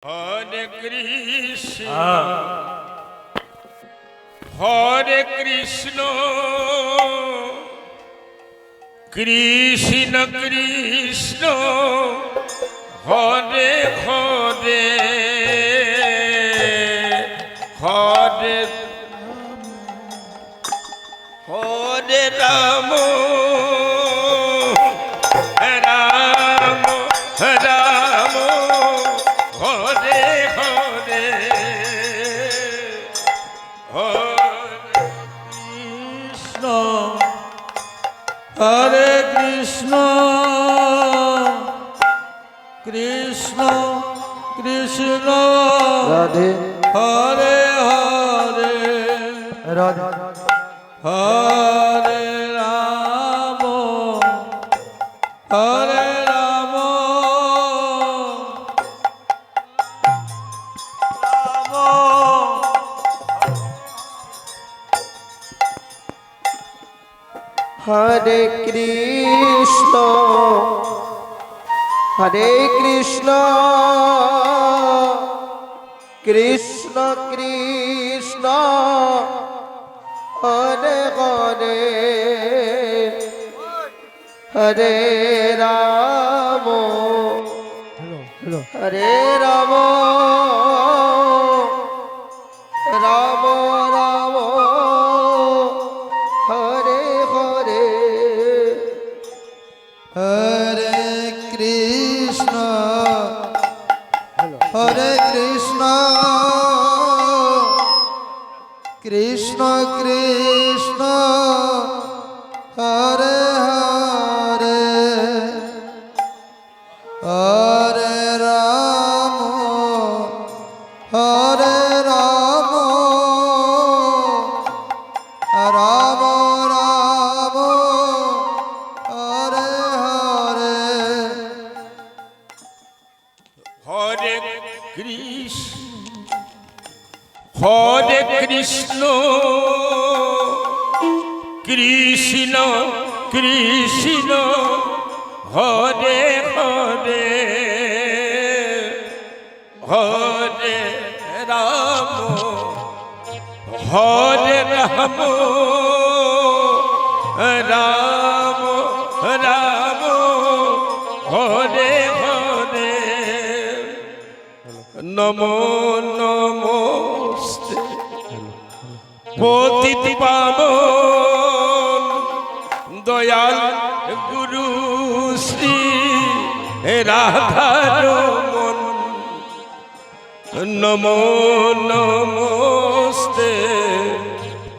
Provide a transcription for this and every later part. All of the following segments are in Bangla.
Hare Krishna, Hare Krishna, Krishna Krishna, Hare Hare, Hare Hare Rama, Rama Rama, Hare Hare, Hare Krishna, Krishna Krishna, Radhe Hare Hare, Radhe Hare Rama, Hare Rama, हरे कृष्ण कृष्ण कृष्ण हरे हरे हरे राम हरे Ram Ram Ram Hare Hare Hare Krishna, Hare Krishna, Krishna Krishna, Hare Hare, Hare Rama, Hare Rama, Rama Rama, Hare Hare. Hare Krishna, Hare Krishna, Krishna Krishna, Hare Hare, Hare Rama, Hare Rama, Rama Rama, Hare Hare. Namo Namoste পতিত পাবন দয়াল গুরু শ্রী রাধারমন নমো নমস্তে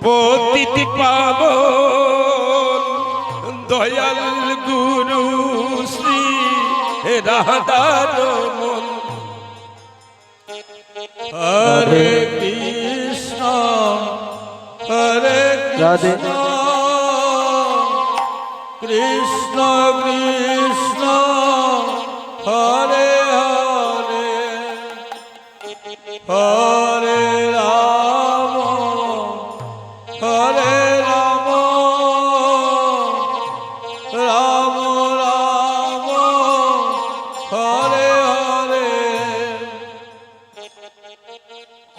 পতিত পাবন দয়াল গুরু Shri Radharaman Hare Krishna, Hare Radhe Krishna, Krishna Krishna, Hare Hare, Hare Rama, Hare Rama, Rama Rama, Hare Hare.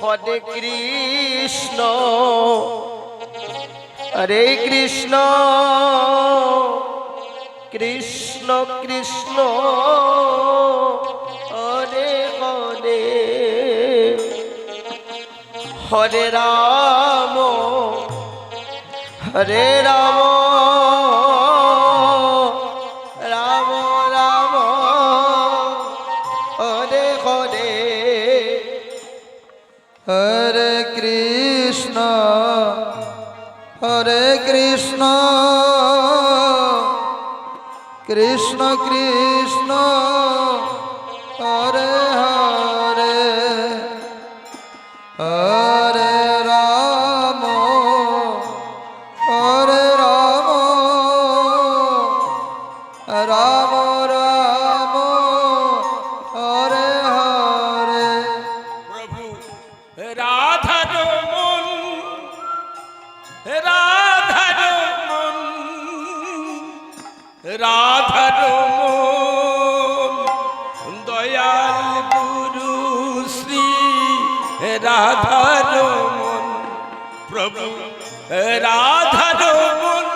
हरे कृष्ण हरे कृष्ण कृष्ण कृष्ण हरे हरे हरे राम हरे Ram Ram Ram Hare Hare Hare Krishna, Hare Krishna, Krishna Krishna, Hare Hare, Hare Rama, Hare Rama, Rama Rama, Hare Hare. প্রভু রাধারমন রাধারমন রাধারমন দয়াল গুরু রাধার মন প্রভু রাধার মন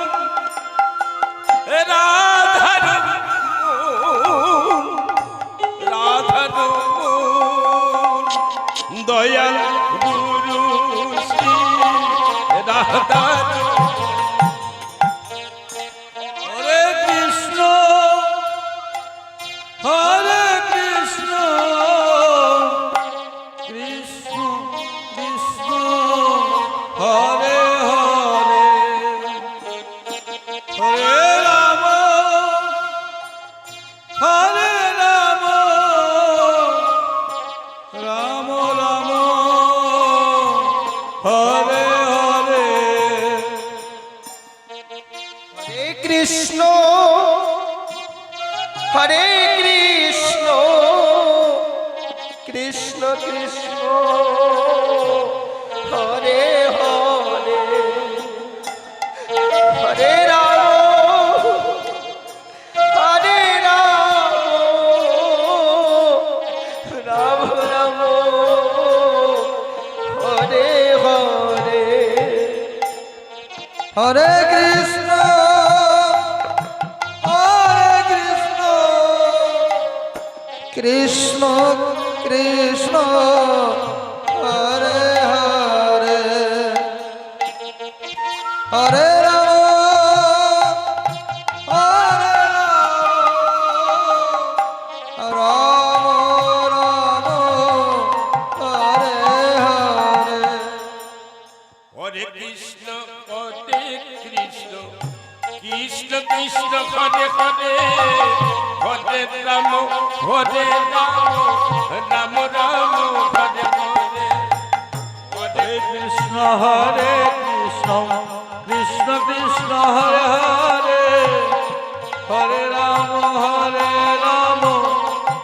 রাধার রাধার দয়াল গুরু শ্রী রাধার হরে কৃষ্ণ হরে কৃষ্ণ কৃষ্ণ কৃষ্ণ হরে হরে হরে রাম হরে রাম রাম রাম হরে হরে হরে কৃষ্ণ হরে কৃষ্ণ কৃষ্ণ কৃষ্ণ হরে হরে হরে রাম হরে রাম রাম রাম হরে হরে হরে কৃষ্ণ কৃষ্ণ কৃষ্ণ হরে হরে হরে রাম হরে রাম রাম রাম হরে হরে হরে কৃষ্ণ কৃষ্ণ কৃষ্ণ কৃষ্ণ হরে হরে হরে রাম রাম রাম হরে হরে হরে কৃষ্ণ হরে কৃষ্ণ কৃষ্ণ কৃষ্ণ হরে হরে হরে রাম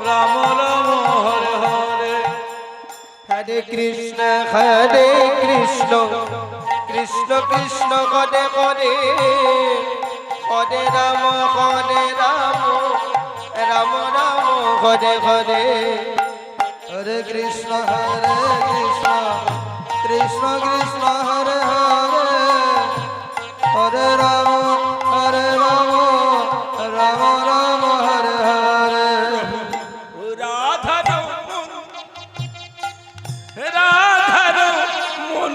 রাম রাম হরে হরে হরে কৃষ্ণ কৃষ্ণ কৃষ্ণ হরে হরে হরে রাম রাম রাম হরে হরে হরে কৃষ্ণ কৃষ্ণ কৃষ্ণ হরে হরে হরে রাম রাম রাম হরে হরে রাধার রাধার মন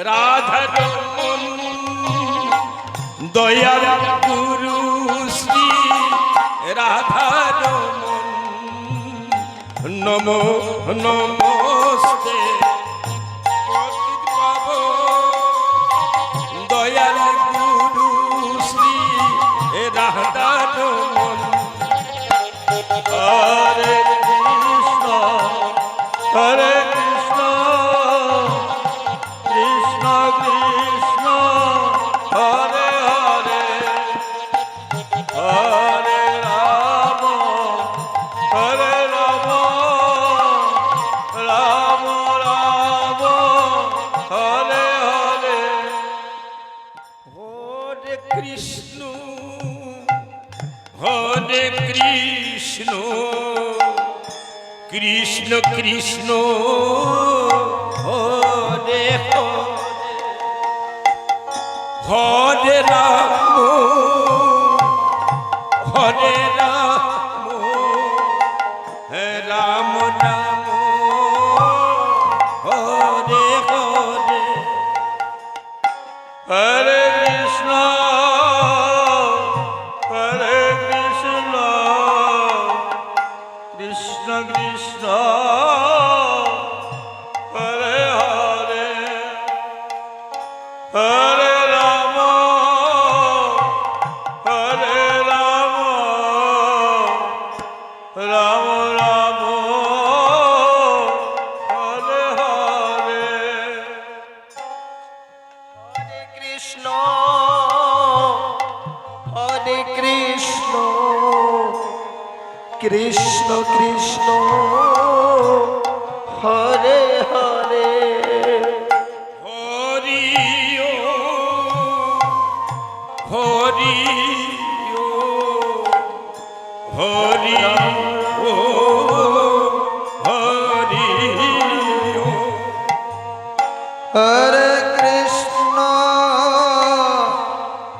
রাধার মন দয়াল গুরু শ্রী রাধার মন নমো নমস্তে পতিত পাবন দয়াল গুরু শ্রী রাধার মন হরে কৃষ্ণ হরে কৃষ্ণ কৃষ্ণ কৃষ্ণ হরে হরে হরে রাম রাম রাম হরে হরে হরে কৃষ্ণ হরে কৃষ্ণ কৃষ্ণ কৃষ্ণ হরে হরে রাম রাম রাম হরে হরে হরে কৃষ্ণ হরে কৃষ্ণ কৃষ্ণ কৃষ্ণ হরে হরে হরে রাম রাম রাম হরে হরে হরে কৃষ্ণ কৃষ্ণ কৃষ্ণ হরে হরে হরি হরি হরি হরি হরে কৃষ্ণ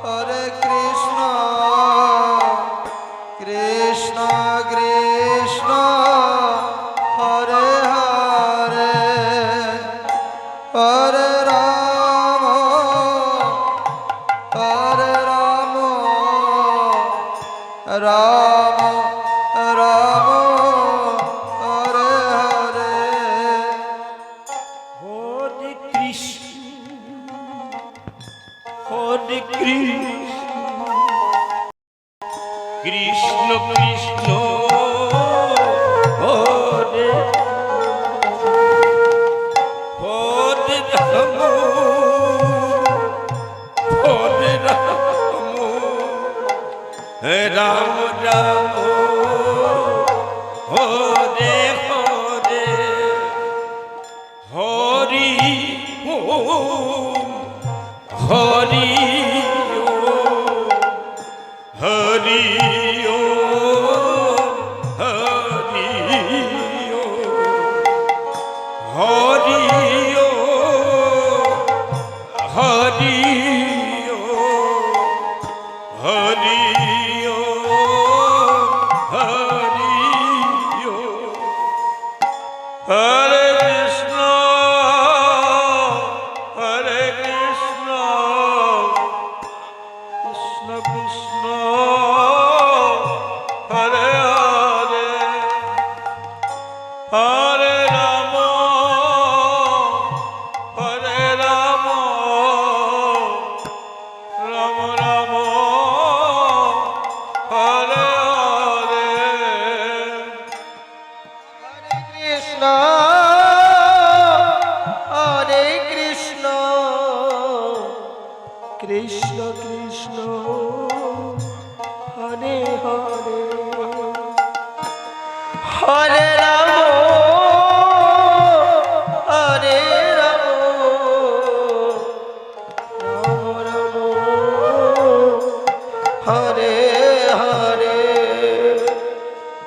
হরে কৃষ্ণ কৃষ্ণ কৃষ্ণ হরে হরে হরে রাম রাম রাম হরে হরে হরে কৃষ্ণ হরে কৃষ্ণ কৃষ্ণ কৃষ্ণ হরে হরে রাম হরে রাম রাম রাম হরে হরে হরি ওম হরি ওম হরি ওম হরি ওম হরি ওম হরি ওম হরি ওম হরি ওম হরে কৃষ্ণ হরে কৃষ্ণ কৃষ্ণ কৃষ্ণ হরে হরে হরে রাম হরে রাম রাম রাম হরে হরে কৃষ্ণ হরে কৃষ্ণ কৃষ্ণ কৃষ্ণ হরে হরে হরে রাম হরে রাম রাম রাম হরে হরে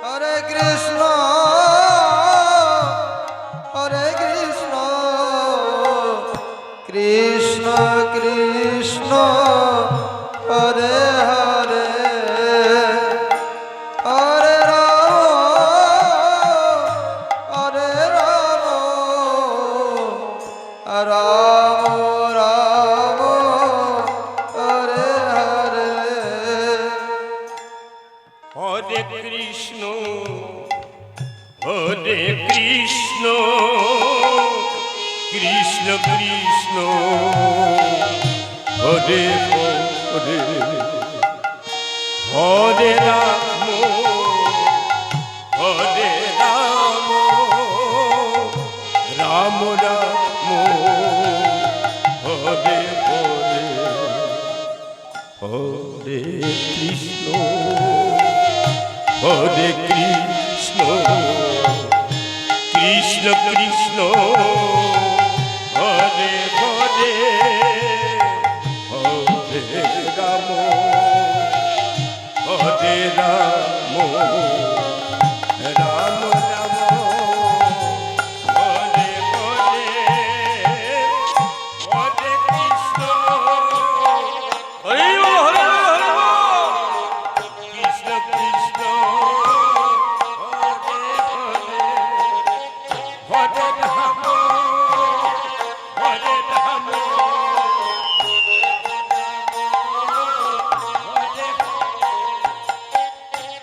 হরে কৃষ্ণ হরে কৃষ্ণ কৃষ্ণ কৃষ্ণ হরে হরে হরে রাম রাম রাম হরে হরে হরে কৃষ্ণ হরে কৃষ্ণ কৃষ্ণ কৃষ্ণ হরে হরে হরে রাম হরে রাম রাম রাম হরে হরে হরে কৃষ্ণ হরে কৃষ্ণ কৃষ্ণ কৃষ্ণ হরে হরে হরে রাম হরে রাম রাম রাম হরে হরে হরে কৃষ্ণ হরে হরে হরে কৃষ্ণ কৃষ্ণ হরে হরে হরে রাম হরে রাম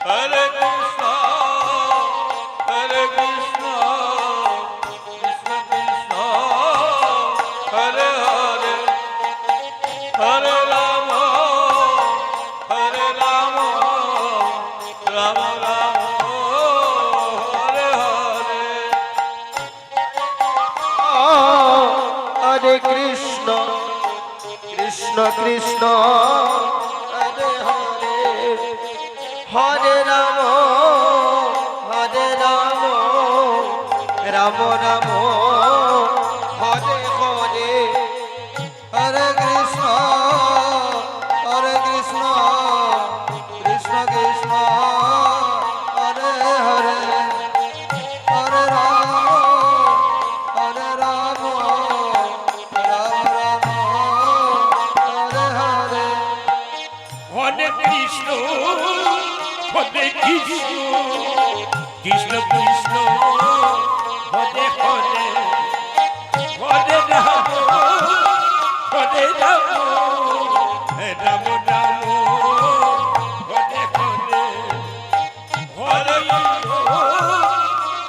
হরে কৃষ্ণ হরে কৃষ্ণ কৃষ্ণ কৃষ্ণ হরে হরে হরে রাম রাম রাম হরে হরে হরে কৃষ্ণ কৃষ্ণ কৃষ্ণ হরে হরে হরে রাম রাম রাম হরে হরে হরে কৃষ্ণ কৃষ্ণ কৃষ্ণ হরে হরে হরে রাম কৃষ্ণ কৃষ্ণ কৃষ্ণ হরে হরে হরে রাম হরে রাম রাম রাম হরে হরে হরে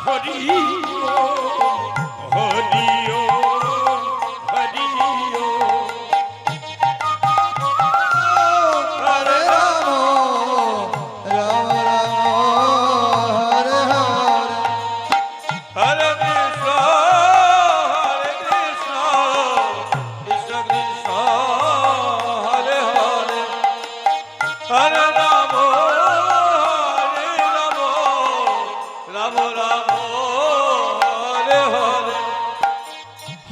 হরি হরি হরি হরে রাম রাম রাম হরে হরে হরে কৃষ্ণ কৃষ্ণ কৃষ্ণ হরে হরে হরে রাম রাম রাম হরে হরে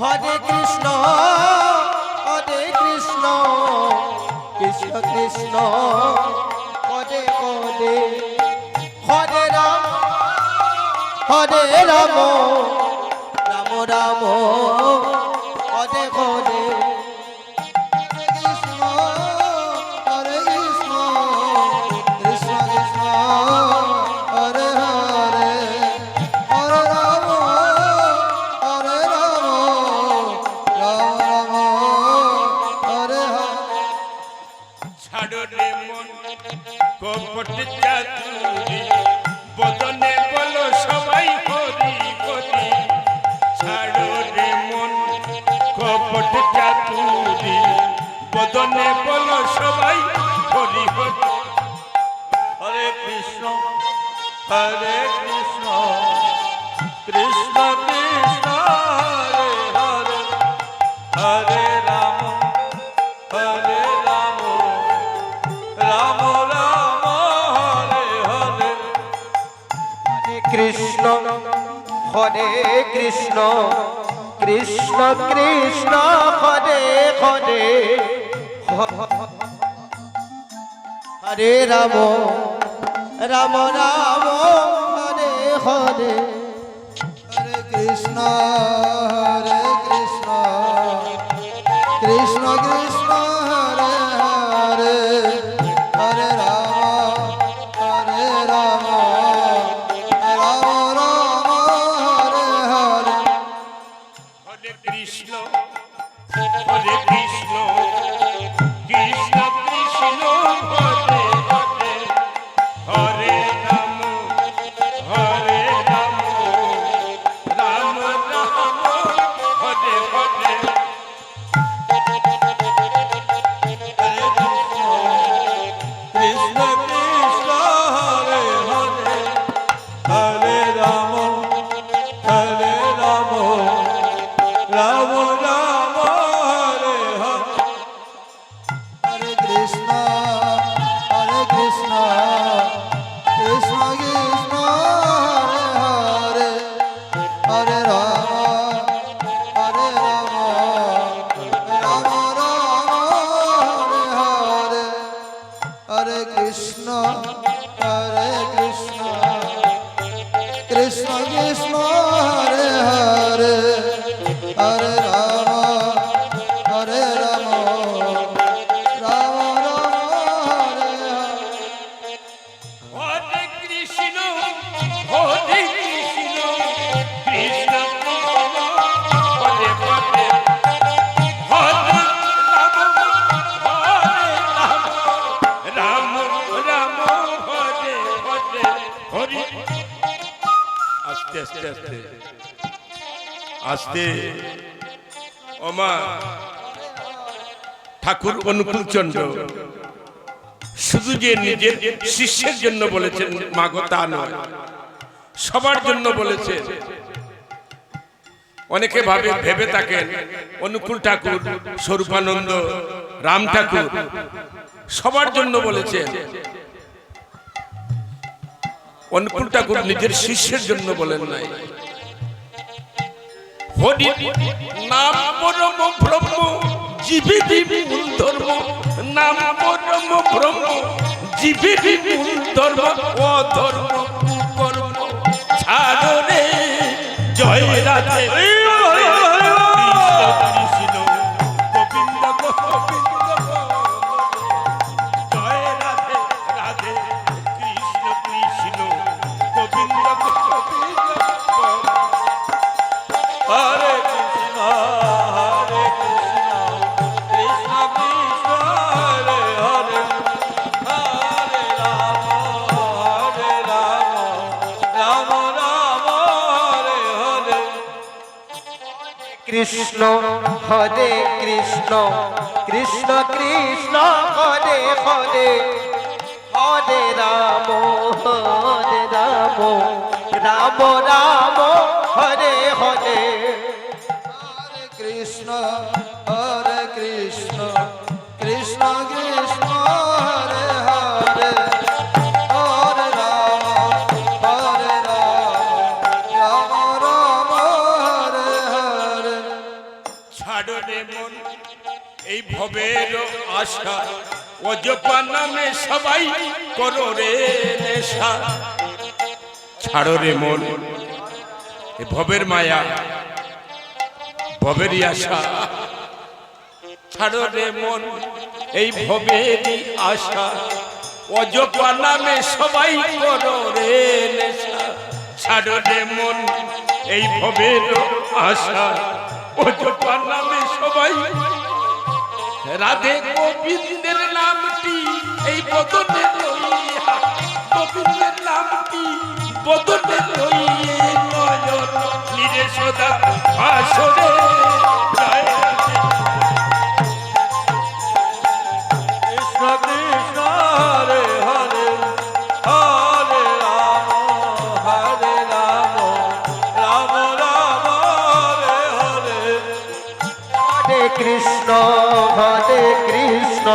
হরে কৃষ্ণ কৃষ্ণ কৃষ্ণ হরে হরে হরে রাম রাম রাম হরে হরে কৃষ্ণ হরে কৃষ্ণ কৃষ্ণ কৃষ্ণ হরে হরে হরে রাম রাম রাম হরে হরে ছাড়ো রে মন কপট চাতুরি বদনে বলো সবাই হরি হরি ছাড়ো রে মন কপট চাতুরি বদনে বলো সবাই হরি হরি হরে কৃষ্ণ কৃষ্ণ কৃষ্ণ হরে হরে হরে রাম হরে রাম রাম রাম হরে হরে কৃষ্ণ হরে কৃষ্ণ কৃষ্ণ কৃষ্ণ হরে হরে হরে রাম রাম রাম হরে হরে হরে কৃষ্ণ কৃষ্ণ কৃষ্ণ হরে হরে হরে রাম রাম রাম হরে হরে হরে কৃষ্ণ কৃষ্ণ কৃষ্ণ হরে হরে হরে রাম রাম রাম হরে হরে কৃষ্ণ কৃষ্ণ হরে হরে হরে রাম রাম রাম হরে হরে হরে কৃষ্ণ কৃষ্ণ কৃষ্ণ হরে হরে হরে রাম রাম হরে হরে হরে কৃষ্ণ কৃষ্ণ কৃষ্ণ কৃষ্ণ হরে হরে হরে রাম রাম রাম হরে হরে হরে কৃষ্ণ কৃষ্ণ কৃষ্ণ হরে হরে হরে রাম রাম হরে হরে হরি আস্তে আস্তে আস্তে আস্তে ওমা ঠাকুর অনুকূল চন্দ্র শুধু যে নিজের শিষ্যের জন্য বলেছেন মাগো তা নয়, সবার জন্য বলেছেন। অনেকে ভেবে থাকেন অনুকূল ঠাকুর, স্বরূপানন্দ, রাম ঠাকুর সবার জন্য বলেছেন। অনুকূল ঠাকুর নিজের শিষ্যের জন্য বলেন নাই। হরি নাম পরম ব্রহ্ম জীবে মূল ধর্ম, নাম পরম ব্রহ্ম জীবে মূল ধর্ম, অধর্ম কুকর্ম ছাড়ো রে জয় রাধে কৃষ্ণ গোবিন্দ গোবিন্দ জয় রাধে রাধে কৃষ্ণ কৃষ্ণ কৃষ্ণ হরে Krishna Krishna Krishna Hare Hare Hare Ram Ram Ram Hare Hare Hare Krishna, Hare Krishna, Krishna Krishna, Hare Hare, Hare Rama, Hare Rama, Rama Rama, Hare Hare. ছাড়ো রে মন এই ভবের আশা অজপা নামে সবাই করো রে নেশা। ছাড়ো রে মন এই ভবের মায়া ভবেরই আশা। ছাড়ো রে মন এই ভবেরই আশা অজপা নামে সবাই করো রে নেশা। ছাড়ো রে মন এই ভবের আশা অজপা নামে সবাই। রাধে গোবিন্দের নামটি এই বদনে লইয়া, গোবিন্দের নামটি বদনে লইয়ে নয়ন নিরে সদা ভাসরে জয় কৃষ্ণ কৃষ্ণ হরে হরে হরে রাম হরে Ram Ram Ram Hare Hare Hare Krishna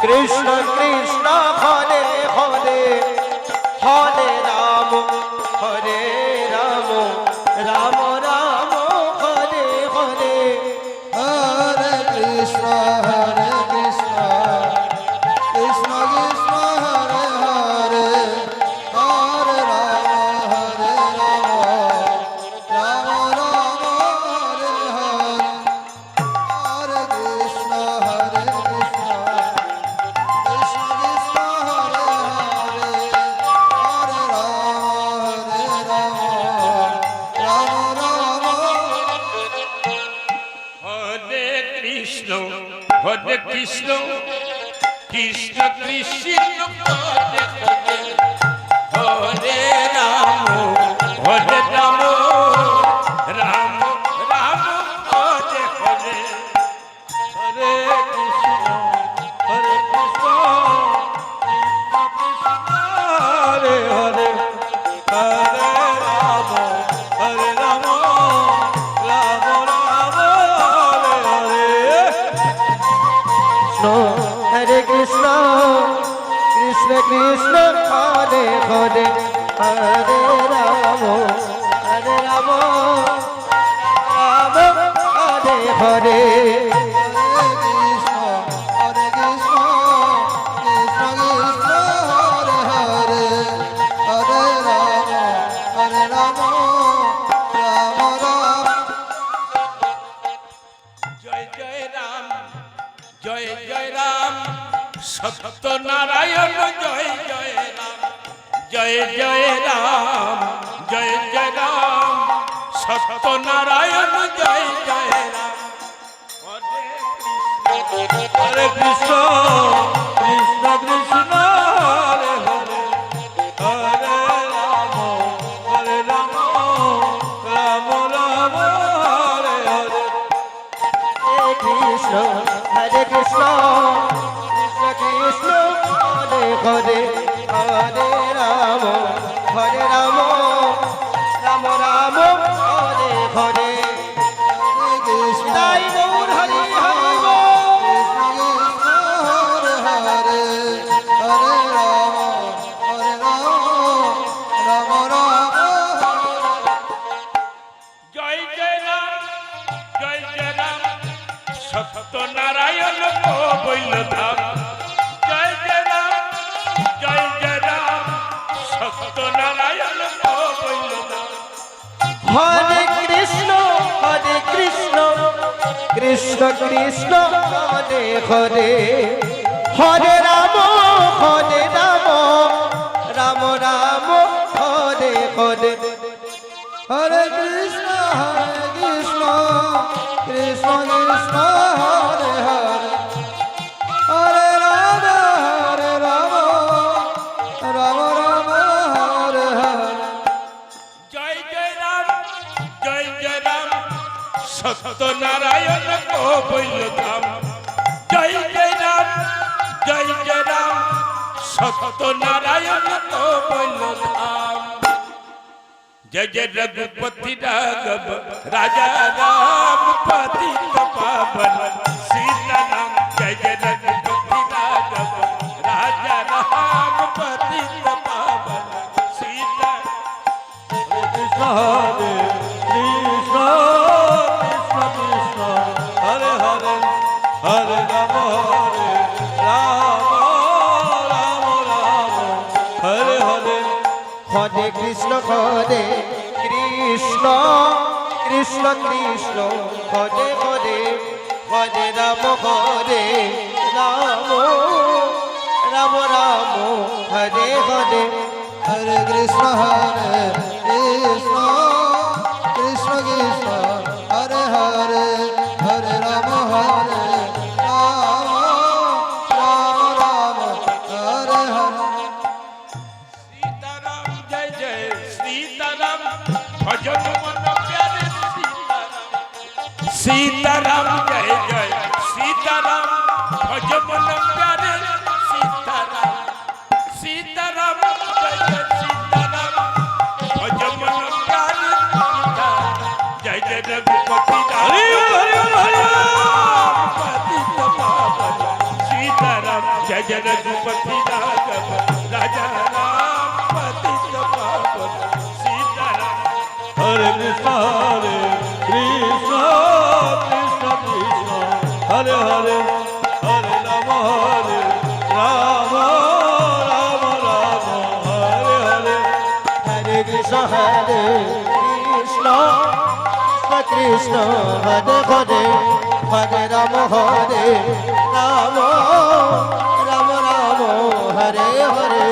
Krishna Krishna Hare Hare Hare Ram Ram Ram Hare Hare Hare Krishna, Hare Krishna, Krishna Krishna, Hare Hare, Hare Rama, Hare Rama, Rama Rama, Hare Hare, Hare Krishna, Hare Krishna, Krishna Krishna, Hare Hare, Hare Rama, Hare Rama, Rama Rama. হরে কৃষ্ণ কৃষ্ণ কৃষ্ণ হরে হরে হরে রাম রাম রাম হরে হরে হরে কৃষ্ণ হরে Krishna Hare Hare Hare Ram Ram Ram Hare Hare Hare Krishna Krishna Krishna Hare Hare Hare Ram Ram Hare Hare Hare Krishna, Hare Krishna, Krishna Krishna, Hare Hare, Hare Rama, Hare Rama, Rama Rama. জয় জয় রাম জয় জয় রাম সত্যনারায়ণ জয় জয় রাম জয় জয় রাম জয় জয় রাম সত্যনারায়ণ জয় জয় রাম হরে কৃষ্ণ কৃষ্ণ কৃষ্ণ হরে হরে হরে রাম রাম রাম হরে হরে কৃষ্ণ হরে কৃষ্ণ কৃষ্ণ কৃষ্ণ হরে হরে হরে রাম রাম রাম হরে হরে Hare Krishna, তাই গৌর হরি হরি বল। Krishna Krishna, Hare Hare, Hare Rama, Hare Rama, Rama Rama. জয় জয় রাম জয় জয় রাম সত্যনারায়ণ বৈল ধাম জয় জয় রাম সত্যনারায়ণ বৈল ধাম হরে Krishna Krishna Krishna Hare Hare Hare Ram Ram Ram Hare Hare Hare Krishna, Krishna Krishna, Hare Hare, Hare Rama, Rama Rama, Hare Hare. জয় জয় রাম সত্যনারায়ণ কবৈল ধাম জয় জয় রাম জয় জয় রাম সত্যনারায়ণ কবৈল ধাম जय जय रघुपति राघव राजा राम पतित पावन सीताराम जय जय रघुपति राघव राजा राम पतित पावन सीता कृष्ण हरे कृष्ण कृष्ण कृष्ण हरे हरे हरे राम राम राम राम हरे हरे হরে কৃষ্ণ হরে কৃষ্ণ কৃষ্ণ কৃষ্ণ হরে হরে হরে রাম রাম রাম রাম হরে হরে हरे कृष्ण कृष्ण कृष्ण कृष्ण हरे हरे हरे राम राम राम हरे हरे सीताराम जय जय सीताराम भजन मन प्यारे सीताराम जय जय सीताराम भजन मन प्यारे सीताराम सीताराम जय जय सीताराम भजन मन प्यारे सीताराम जय जय रघुपति राम पतित पावन सीताराम जय जय रघुपति राघव राजा राम पतित पावन सीताराम हरे कृष्ण कृष्ण कृष्ण कृष्ण हरे हरे हरे राम राम राम राम हरे हरे হরে কৃষ্ণ কৃষ্ণ কৃষ্ণ হরে হরে হরে রাম রাম রাম রাম হরে হরে